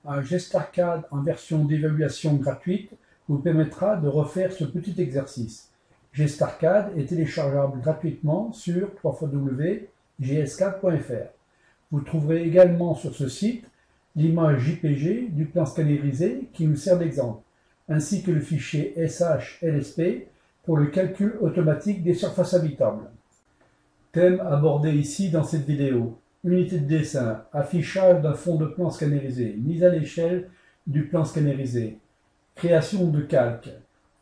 un GestArcade en version d'évaluation gratuite vous permettra de refaire ce petit exercice. GestArcade est téléchargeable gratuitement sur www.gs4.fr. Vous trouverez également sur ce site l'image JPG du plan scannerisé qui nous sert d'exemple, ainsi que le fichier SH-LSP pour le calcul automatique des surfaces habitables. Thème abordé ici dans cette vidéo: unité de dessin, affichage d'un fond de plan scannerisé, mise à l'échelle du plan scannerisé, création de calque,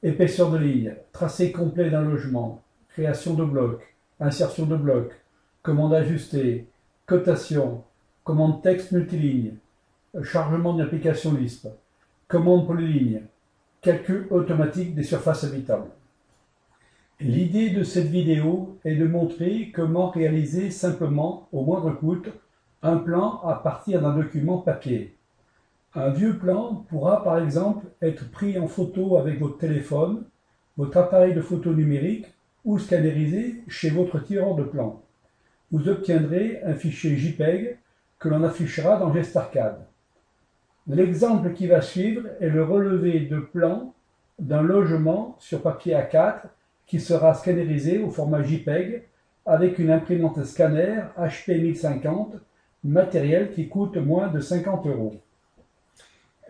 épaisseur de ligne, tracé complet d'un logement, création de blocs, insertion de blocs, commande ajustée, cotation, commande texte multiligne, chargement d'une application Lisp, commande polyligne, calcul automatique des surfaces habitables. L'idée de cette vidéo est de montrer comment réaliser simplement, au moindre coût, un plan à partir d'un document papier. Un vieux plan pourra par exemple être pris en photo avec votre téléphone, votre appareil de photo numérique ou scannerisé chez votre tireur de plan. Vous obtiendrez un fichier JPEG que l'on affichera dans GestArcade. L'exemple qui va suivre est le relevé de plan d'un logement sur papier A4 qui sera scannerisé au format JPEG avec une imprimante scanner HP 1050, matériel qui coûte moins de 50 €.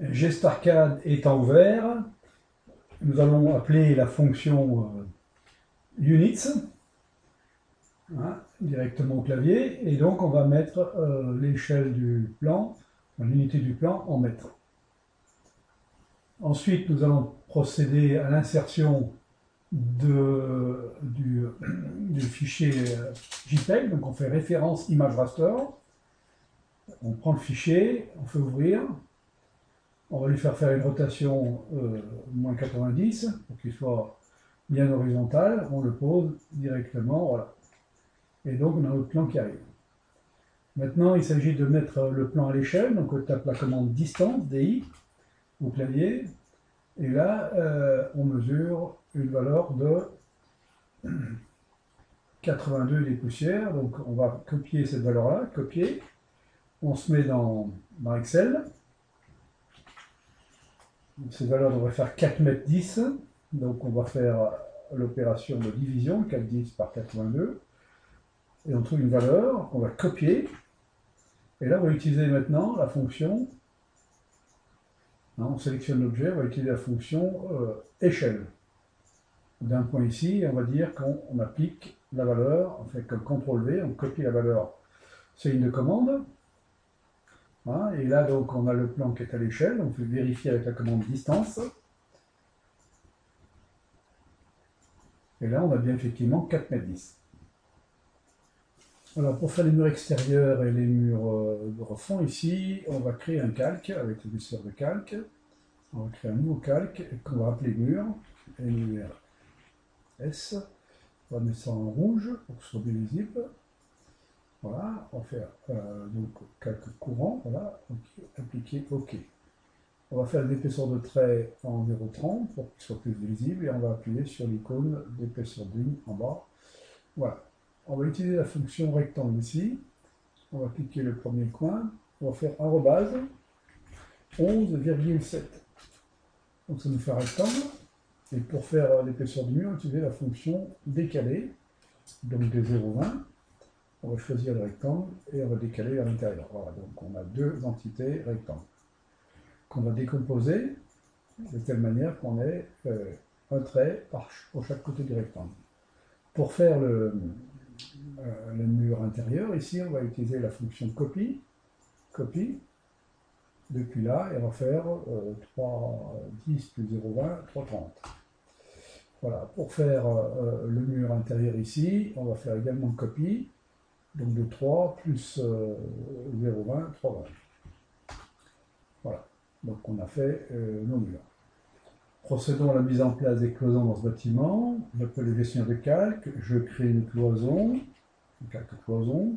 GestArcade étant ouvert, nous allons appeler la fonction units directement au clavier, et donc on va mettre l'échelle du plan, l'unité du plan en mètres. Ensuite, nous allons procéder à l'insertion du fichier JPEG, donc on fait référence image raster, on prend le fichier, on fait ouvrir, on va lui faire une rotation moins 90 pour qu'il soit bien horizontal, on le pose directement, voilà. Et donc on a notre plan qui arrive. Maintenant il s'agit de mettre le plan à l'échelle, donc on tape la commande distance, DI, au clavier, et là on mesure une valeur de 82 des poussières, donc on va copier cette valeur-là, copier, on se met dans Excel, cette valeur devrait faire 4,10 m, donc on va faire l'opération de division, 4,10 par 82, et on trouve une valeur qu'on va copier, et là on va utiliser maintenant la fonction, on sélectionne l'objet, on va utiliser la fonction échelle. D'un point ici, on va dire qu'on applique la valeur, on fait comme CTRL-V, on copie la valeur, c'est une commande. Et là donc on a le plan qui est à l'échelle, on peut vérifier avec la commande distance. Et là on a bien effectivement 4,10 m. Alors pour faire les murs extérieurs et les murs de refond ici, on va créer un calque avec le glisseur de calque. On va créer un nouveau calque qu'on va appeler mur, M-U-R-S. On va mettre ça en rouge pour que ce soit bien visible. Voilà, on va faire donc calque courant, voilà, okay, appliquer OK. On va faire l'épaisseur de trait en 0,30 pour qu'il soit plus visible et on va appuyer sur l'icône d'épaisseur de ligne en bas. Voilà, on va utiliser la fonction rectangle ici. On va cliquer le premier coin, on va faire arrobase 11,7. Donc ça nous fait un rectangle. Et pour faire l'épaisseur du mur, on va utiliser la fonction décaler, donc de 0,20. On va choisir le rectangle et on va décaler à l'intérieur. Voilà, donc on a deux entités rectangles qu'on va décomposer de telle manière qu'on ait un trait pour chaque côté du rectangle. Pour faire le mur intérieur, ici on va utiliser la fonction copie, depuis là, et on va faire 3,10 plus 0,20, 3,30. Voilà, pour faire le mur intérieur ici, on va faire également copie, donc de 3 plus 0,20, 3,20. Voilà, donc on a fait nos murs. Procédons à la mise en place des cloisons dans ce bâtiment. J'appelle le gestionnaire de calque, je crée une cloison, une calque cloison,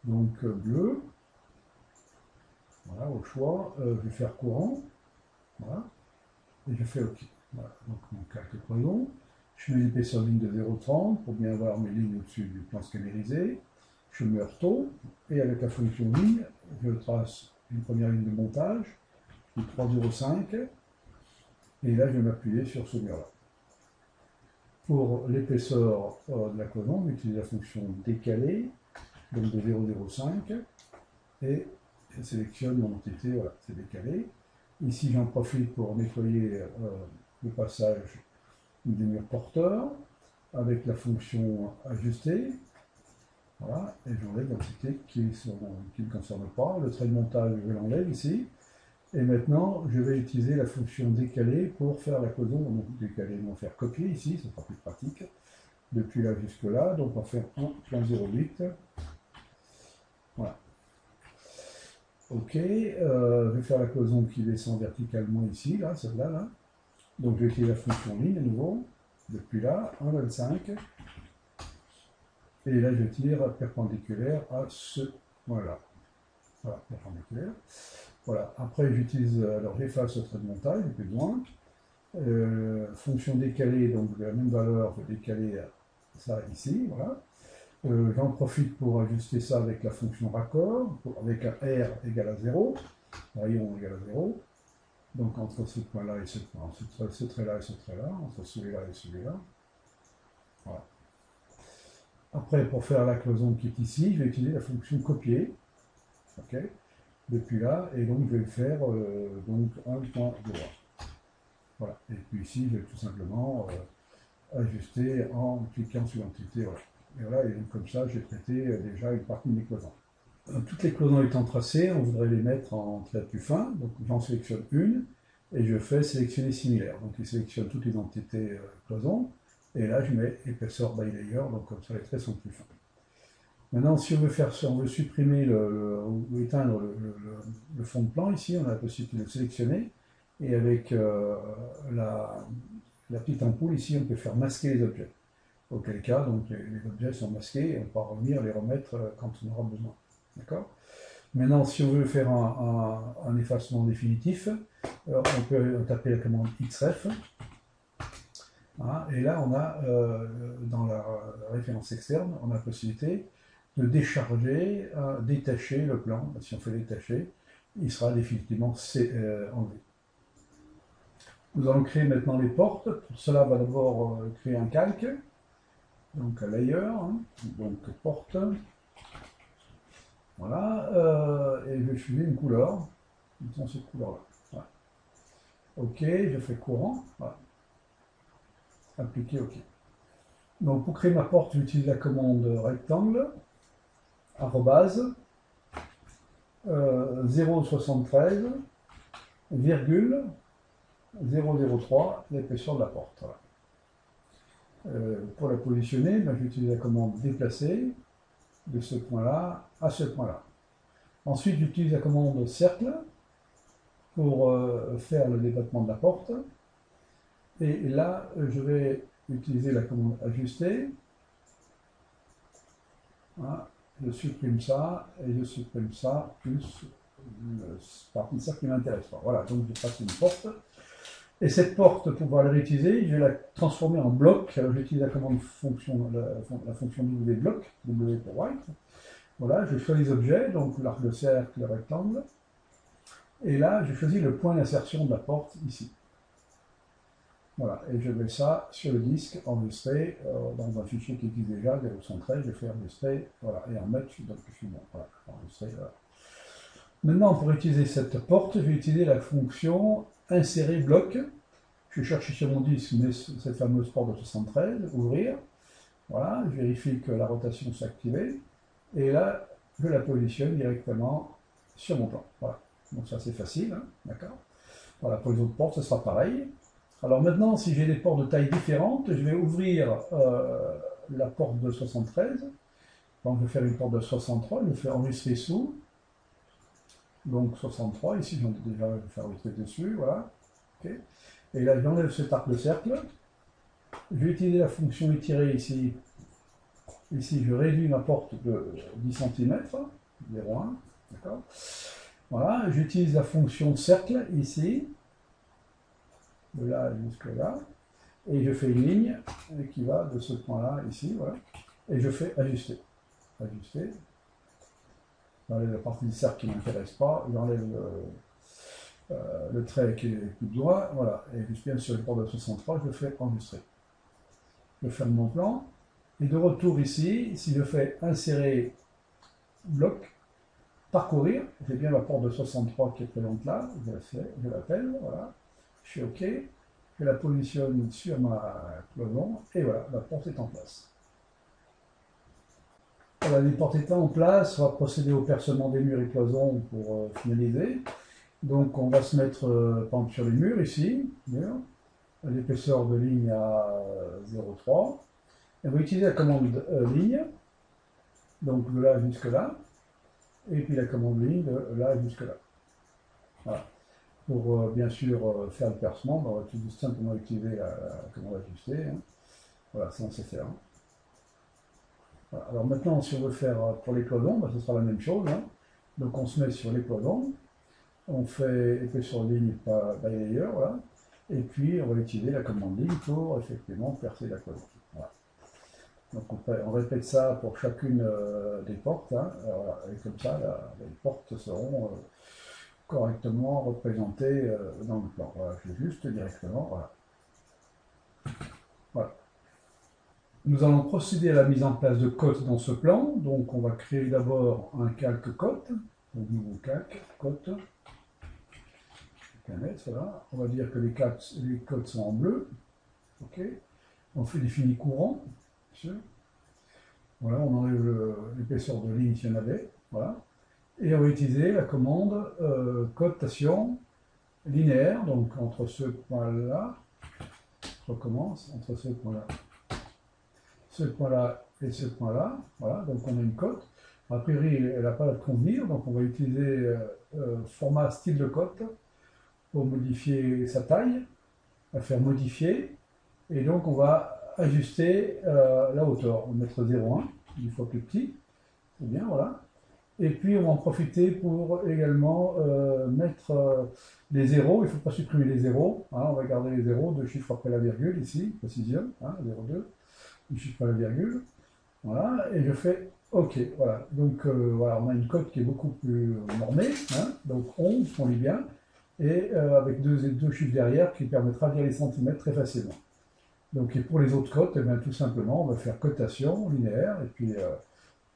donc bleu. Voilà, au choix, je vais faire courant, voilà, et je fais OK. Voilà, donc mon calque cloison. Je mets l'épaisseur de ligne de 0,30 pour bien avoir mes lignes au-dessus du plan scannerisé. Je mets ortho, et avec la fonction ligne, je trace une première ligne de montage, qui est 3,05, et là je vais m'appuyer sur ce mur-là. Pour l'épaisseur de la cloison, j'utilise la fonction décaler, donc de 0,05, et je sélectionne mon entité, voilà, c'est décalé. Ici j'en profite pour nettoyer le passage des murs porteurs, avec la fonction ajuster. Voilà, et j'enlève l'entité qui ne concerne pas. Le trait de montage, je vais l'enlève ici. Et maintenant, je vais utiliser la fonction décaler pour faire la cloison. Donc décaler, on va faire copier ici, ce sera plus pratique. Depuis là jusque là, donc on va faire 1.08. Voilà. Ok, je vais faire la cloison qui descend verticalement ici, là, celle-là, là. Donc je vais utiliser la fonction ligne à nouveau. Depuis là, 1.25. Et là, je tire perpendiculaire à ce point-là. Voilà, perpendiculaire. Voilà, après j'utilise, alors j'efface le trait de montage, j'ai plus besoin. Fonction décalée, donc de la même valeur, je vais décaler ça ici, voilà. J'en profite pour ajuster ça avec la fonction raccord, avec un R égale à 0, rayon égale à 0. Donc entre ce point-là et ce point, entre ce trait-là et ce trait-là, entre celui-là et celui-là. Voilà. Après, pour faire la cloison qui est ici, je vais utiliser la fonction copier. Ok, depuis là, et donc je vais faire donc 1.2. Voilà. Et puis ici, je vais tout simplement ajuster en cliquant sur l'entité. Voilà. Et voilà, et donc comme ça, j'ai traité déjà une partie de mes cloisons. Toutes les cloisons étant tracées, on voudrait les mettre en trait plus fin. Donc j'en sélectionne une, et je fais sélectionner similaire. Donc il sélectionne toutes les entités cloisons. Et là, je mets épaisseur by layer, donc comme ça les traits sont plus fins. Maintenant, si on veut faire ça, on veut supprimer ou éteindre le fond de plan, ici, on a la possibilité de le sélectionner. Et avec la petite ampoule, ici, on peut faire masquer les objets. Auquel cas, donc, les objets sont masqués et on pourra revenir les remettre quand on aura besoin. D'accord ? Maintenant, si on veut faire un effacement définitif, on peut taper la commande XREF. Hein, et là, on a, dans la référence externe, on a la possibilité de décharger, détacher le plan. Si on fait détacher, il sera définitivement enlevé. Nous allons créer maintenant les portes. Pour cela, on va d'abord créer un calque. Donc, un layer. Hein, donc, porte. Voilà. Et je vais choisir une couleur. Dans cette couleur-là. Voilà. OK, je fais courant. Voilà. Appliquer OK. Donc pour créer ma porte, j'utilise la commande rectangle, arrobase, 0,73, virgule, 0,03, l'épaisseur de la porte. Voilà. Pour la positionner, ben, j'utilise la commande déplacer de ce point-là à ce point-là. Ensuite, j'utilise la commande cercle pour faire le débattement de la porte. Et là, je vais utiliser la commande ajuster. Voilà. Je supprime ça et je supprime ça plus partie de ça qui ne m'intéresse pas. Voilà, donc je passe une porte. Et cette porte, pour pouvoir la réutiliser, je vais la transformer en bloc. Alors j'utilise la commande fonction, la fonction W bloc, W pour white. Voilà, je choisis les objets, donc l'arc de cercle, le rectangle. Et là, je choisis le point d'insertion de la porte ici. Voilà, et je mets ça sur le disque enregistré dans un fichier qui existe déjà, 013, je fais enregistrer, voilà, et en match, donc je suis bon, voilà, enregistré, voilà. Maintenant, pour utiliser cette porte, je vais utiliser la fonction insérer bloc. Je cherche sur mon disque cette fameuse porte de 73, ouvrir, voilà, je vérifie que la rotation s'est activée, et là, je la positionne directement sur mon plan, voilà. Donc ça c'est facile, hein, d'accord. Voilà, pour les autres portes, ce sera pareil. Alors maintenant, si j'ai des portes de taille différente, je vais ouvrir la porte de 73. Donc je vais faire une porte de 63, je vais faire enregistrer sous. Donc 63, ici j'en ai déjà fait enregistrer dessus, voilà. Okay. Et là, j'enlève cet arc de cercle. Je vais utiliser la fonction étirer ici. Ici, je réduis ma porte de 10 cm, 0,1, d'accord. Voilà, j'utilise la fonction cercle ici. De là jusque là, et je fais une ligne qui va de ce point-là ici, voilà, et je fais ajuster, ajuster, J'enlève la partie du cercle qui ne m'intéresse pas, j'enlève le trait qui est plus de doigt, voilà, et juste bien sur le port de 63, je fais enregistrer. Je ferme mon plan, et de retour ici, si je fais insérer bloc, parcourir, j'ai bien la porte de 63 qui est présente là, je l'appelle, voilà, je fais OK, je la positionne sur ma cloison, et voilà, la porte est en place. Voilà, les portes étant en place, on va procéder au percement des murs et cloisons pour finaliser. Donc on va se mettre par exemple, sur les murs ici, l'épaisseur de ligne à 0,3. On va utiliser la commande ligne, donc de là jusque là, et puis la commande ligne de là jusque là. Voilà. Pour bien sûr faire le percement, on va tout simplement utiliser la commande ajuster. Hein. Voilà, ça on sait faire. Hein. Voilà. Alors maintenant, si on veut faire pour les cloisons, ce sera la même chose. Hein. Donc on se met sur les cloisons, on fait épaisseur de ligne by layer, voilà. Et puis on va utiliser la commande ligne pour effectivement percer la cloison. Voilà. Donc on répète ça pour chacune des portes, hein. Voilà. Et comme ça les portes seront correctement représentées dans le plan. Voilà, je vais juste directement, voilà. Voilà. Nous allons procéder à la mise en place de cotes dans ce plan. Donc on va créer d'abord un calque cote, donc nouveau calque cote. Voilà. On va dire que les cotes sont en bleu. Ok. On fait des finis courants. Voilà, on enlève l'épaisseur de ligne s'il y en avait. Voilà. Et on va utiliser la commande cotation linéaire. Donc entre ce point-là, je recommence, entre ce point-là et ce point-là. Voilà, donc on a une cote. A priori, elle n'a pas à convenir, donc on va utiliser format style de cote pour modifier sa taille, la faire modifier, et donc on va ajuster la hauteur. On va mettre 0,1, 10 fois plus petit, c'est bien, voilà. Et puis on va en profiter pour également mettre les zéros, il ne faut pas supprimer les zéros, hein, on va garder les zéros, 2 chiffres après la virgule ici, précision, hein, 0,2, 2 chiffres après la virgule, voilà, et je fais OK, voilà. Donc voilà, on a une cote qui est beaucoup plus normée, hein, donc 11, on lit bien, et avec deux chiffres derrière qui permettra de lire les centimètres très facilement. Donc et pour les autres cotes, eh bien, tout simplement, on va faire cotation linéaire, et puis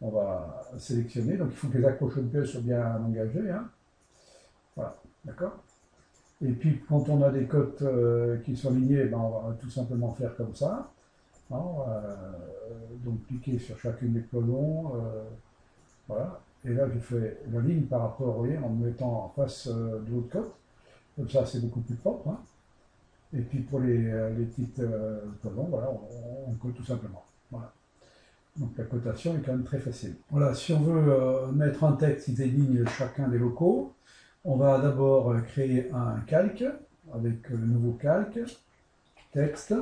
on va sélectionner, donc il faut que les accroches de pièces soient bien engagées, hein. Voilà, d'accord. Et puis quand on a des cotes qui sont lignées, ben, on va tout simplement faire comme ça. Hein, donc cliquer sur chacune des cloisons, voilà. Et là je fais la ligne par rapport, vous voyez, en me mettant en face de l'autre cote. Comme ça, c'est beaucoup plus propre. Hein. Et puis pour les petites cloisons, voilà, on cote tout simplement. Voilà. Donc la cotation est quand même très facile. Voilà, si on veut mettre un texte qui désigne chacun des locaux, on va d'abord créer un calque avec le nouveau calque, texte.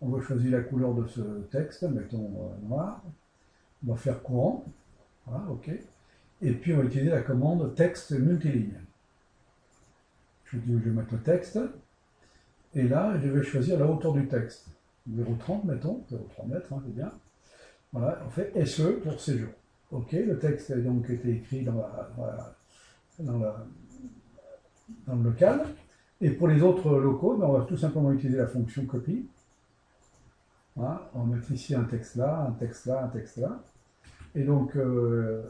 On va choisir la couleur de ce texte, mettons noir. On va faire courant. Voilà, OK. Et puis on va utiliser la commande texte multiligne. Je vais mettre le texte, et là, je vais choisir la hauteur du texte. 0,30, mettons, 0,3 mètres, hein, c'est bien. Voilà, on fait SE pour séjour. OK, le texte a donc été écrit dans le local. Et pour les autres locaux, ben, on va tout simplement utiliser la fonction copie. Voilà, on va mettre ici un texte là, un texte là, un texte là. Et donc,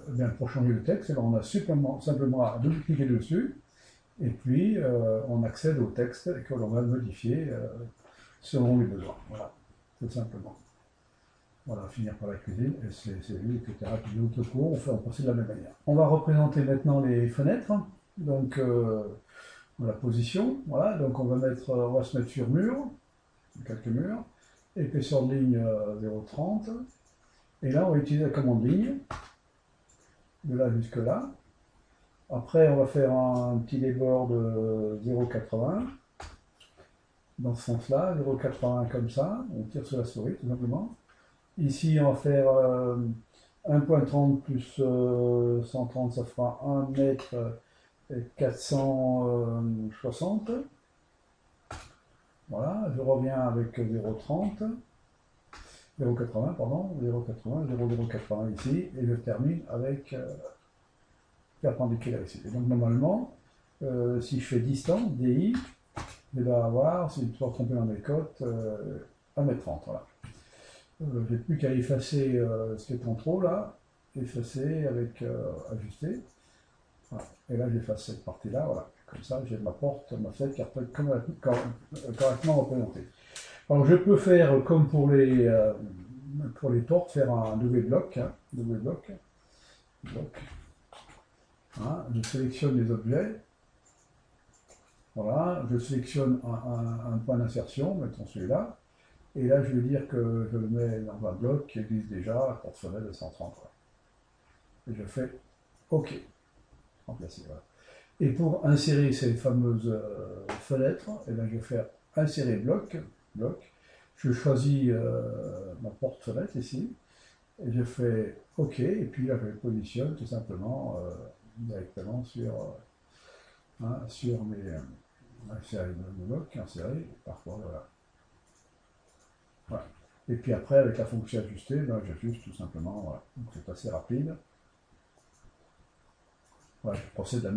bien, pour changer le texte, on a simplement à double-cliquer dessus. Et puis, on accède au texte que l'on va modifier selon les besoins. Voilà, tout simplement. Voilà, finir par la cuisine, c'est lui, etc. Puis l'autre cours, on procède de la même manière. On va représenter maintenant les fenêtres. Donc, la position. Voilà, donc on va se mettre sur mur, quelques murs. Épaisseur de ligne 0,30. Et là, on va utiliser la commande ligne, de là jusque là. Après, on va faire un petit débord de 0,80, dans ce sens-là, 0,80 comme ça, on tire sur la souris tout simplement. Ici, on va faire 1,30 plus 130, ça fera 1 mètre 460. Voilà, je reviens avec 0,30. 0,80, pardon, 0,80, 0,080 ici, et je termine avec perpendiculaire ici. Et donc normalement, si je fais distance, DI, je dois avoir, si je ne suis pas trompé dans mes cotes, 1,30 m. Voilà. J'ai plus qu'à effacer ce qui est en trop là, effacer avec ajuster. Voilà. Et là j'efface cette partie-là, voilà. Comme ça j'ai ma porte, ma fenêtre qui est correctement représentée. Alors je peux faire comme pour les portes, faire un double bloc, hein, bloc. Hein, je sélectionne les objets. Voilà, je sélectionne un point d'insertion, mettons celui-là. Et là, je vais dire que je le mets dans un bloc qui existe déjà, porte-fenêtre de 130. Voilà. Et je fais OK. Remplacer, voilà. Et pour insérer ces fameuses fenêtres, eh bien, je vais faire insérer bloc. Je choisis ma porte-fenêtre ici. Et je fais OK. Et puis là, je le positionne tout simplement directement sur mes blocs insérés. Parfois, voilà. Voilà. Et puis après, avec la fonction ajuster, ben, j'ajuste tout simplement. Voilà. Donc c'est assez rapide. Voilà, je procède de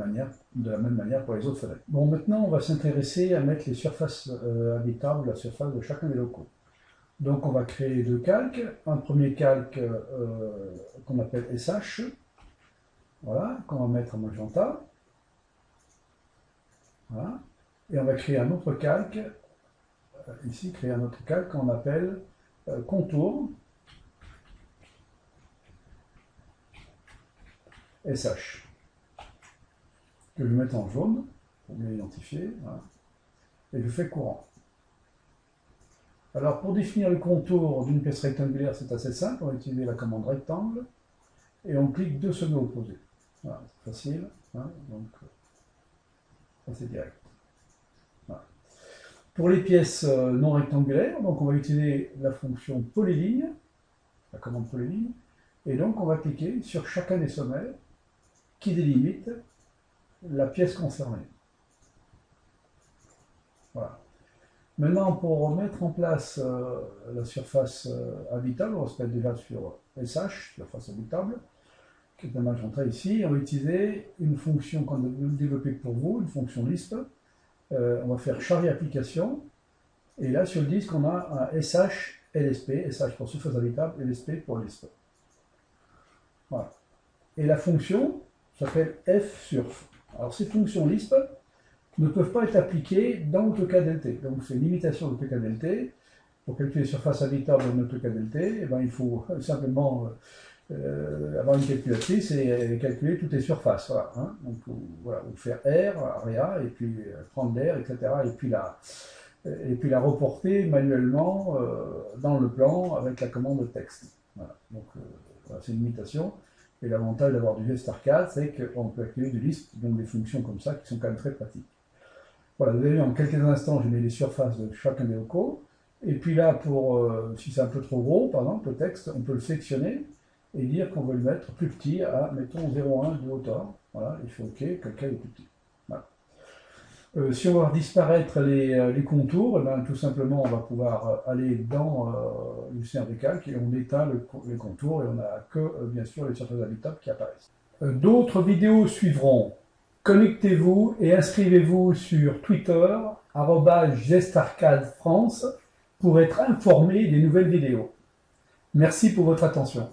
la même manière pour les autres fenêtres. Bon, maintenant, on va s'intéresser à mettre les surfaces habitables, la surface de chacun des locaux. Donc, on va créer deux calques. Un premier calque qu'on appelle SH, voilà, qu'on va mettre en magenta. Voilà. Et on va créer un autre calque, ici, créer un autre calque qu'on appelle contour SH, que je vais mettre en jaune, pour bien identifier, voilà. Et je fais courant. Alors, pour définir le contour d'une pièce rectangulaire, c'est assez simple, on va utiliser la commande rectangle, et on clique deux sommets opposés. Voilà, c'est facile, hein, donc c'est direct. Voilà. Pour les pièces non rectangulaires, donc on va utiliser la fonction polyligne, la commande polyligne, et donc on va cliquer sur chacun des sommets qui délimite la pièce concernée. Voilà. Maintenant, pour mettre en place la surface habitable, on va se mettre déjà sur SH, surface habitable, qui est un magenta ici. On va utiliser une fonction qu'on a développée pour vous, une fonction Lisp. On va faire charger application. Et là, sur le disque, on a un SH LSP, SH pour surface habitable, LSP pour Lisp. Voilà. Et la fonction s'appelle fsurf. Alors, ces fonctions Lisp ne peuvent pas être appliquées dans AutoCAD LT. Donc, c'est une limitation d'AutoCAD LT. Pour calculer les surfaces habitables dans AutoCAD LT, eh ben, il faut simplement avoir une calculatrice et calculer toutes les surfaces. Voilà, hein. Donc, voilà, vous faire R, area, et puis prendre l'air, etc. Et puis la reporter manuellement dans le plan avec la commande texte. Voilà. Donc, voilà, c'est une limitation. Et l'avantage d'avoir du geste arcade, c'est qu'on peut activer du Lisp, donc des fonctions comme ça qui sont quand même très pratiques. Voilà, vous avez vu, en quelques instants, je mets les surfaces de chacun des locaux. Et puis là, si c'est un peu trop gros, par exemple, le texte, on peut le sélectionner et dire qu'on veut le mettre plus petit à, mettons, 0,1 de hauteur. Voilà, il fait OK, quelqu'un est plus petit. Voilà. Si on va voir disparaître les contours, eh ben, tout simplement, on va pouvoir aller dans le scénario des calques et on éteint les contours et on n'a que, bien sûr, les surfaces habitables qui apparaissent. D'autres vidéos suivront. Connectez-vous et inscrivez-vous sur Twitter, @gestarcadefrance, pour être informé des nouvelles vidéos. Merci pour votre attention.